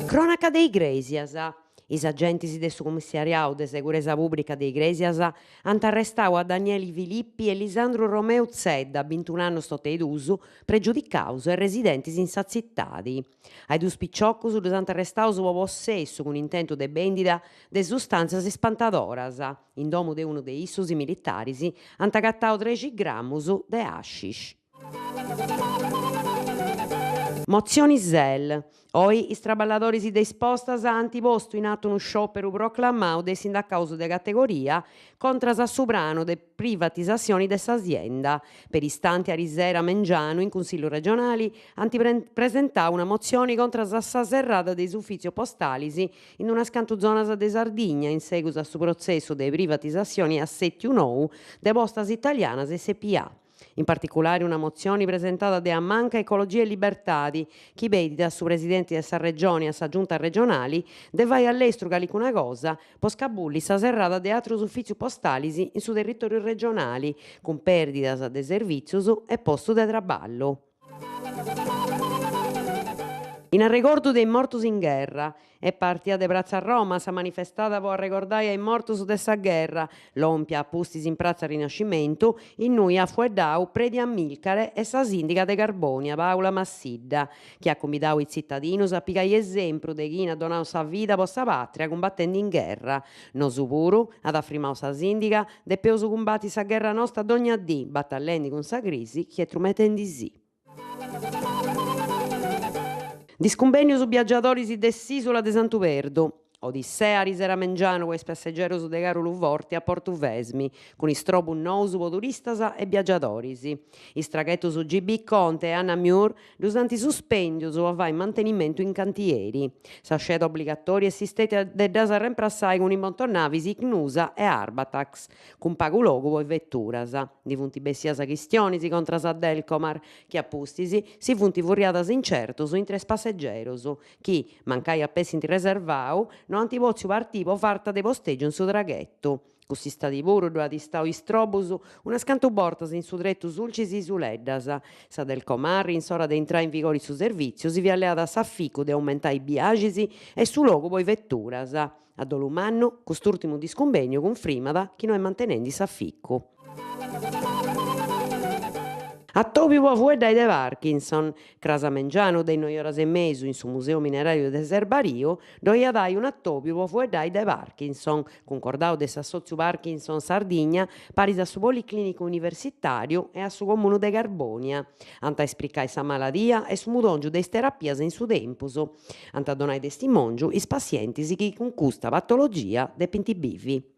Cronaca de Iglesias. Is agenti de su commissariau de seguresa pubblica de Iglesias ant arrestadu a Daniele Filippi e Lisandro Romeo Zedda, 21 annos toteidusu, pregiudicaus e residentes in sa zittadi. Ai dus picciocchus los ant arrestaus pro possesso cun intentu de vendida de sustanzias ispantadoras. In domu de unu de issos i militaris ant agattadu 13 grammus de hashish. Mozioni Zell. Oi is traballadores de ispostas ant postu in atto unu sciopero proclamadu de sindacaus de categoria contra su pranu de privatizazioni de s'azienda. Per istanti a Risera Mengianu in Consiglio regionale ant presentau una mozione contra sa serrada dei uffici postalis in una scantu zonas de Sardigna in seguito a su processo de privatizazioni assetti nou de postas italianas SpA. In particolare una mozione presentata da Manca Ecologia e Libertadi, chi vede su presidente di questa regione e sa giunta regionali, deve all'estero una cosa, po scabulli sa serrata de altri uffici postali in su territorio regionali, con perdidas de servizios e posto de traballo. In ricordo dei mortos in guerra, è partita de Piazza a Roma, sa manifestata per ricordare i mortos de sa guerra, l'ompia appustis in Piazza Rinascimento, in noi a fueddau predi Amilcare e sa sindica de Carbonia, Paola Massidda, che ha convidato i cittadini a pigliare esempio de chi ha donato sa vita per sa patria combattendo in guerra. Nosu puru, ad affirmare sa sindica, deppeus combatti sa guerra nostra d'ogni dì, battallendo con sa crisi, che trumetendi sì. Discumbenio su viaggiatori de s'isola de Santu Verdu. Odissea Risera Mengianu e passeggeri de Carulu Vorti a Porto Vesmi, con istrobu nous po turistas e viaggiadoris. Is traghettos su GB Conte e Anna Muir dus anti suspendius o va in mantenimento in cantieri. Sa scelta obbligatoria esistete de das reimprassai con i montonavis Ignusa e Arbatax, con pago logo poi vetturas. Di funti bessias chistionis contra sa Delcomar, che appustisi si funti furriadas incertos in tres passegeros, chi, mancai a pessinti reservau, no antipozio partipo farta de posteggio in su traghetto. Cussi stati puru dove istau istrobus una scantu bortas in su trettu sulcis isuleddas. Sa del Comar in s'ora de entrare in vigore su servizio si vi alleata s'afficu de aumentare i biagis e su logo poi vetturas. A dolumannu cust'ultimu discumbegno confrimada chi no è mantenendi s'afficu. A Topi po fueddai de Parkinson, Crasa Mengianu de noioras e mesu in su Museo Minerario de Serbario, doia dai un attoppiu po fueddai de Parkinson, concordau de s'Assozio Parkinson Sardigna, paris a su Policlinico Universitario e a su Comunu de Carbonia. Anta espliccare sa maladia e su mudongiu de terapias in su tempus. Anta donai testimongiu is pazientis chi con custa patologia depinti bivi.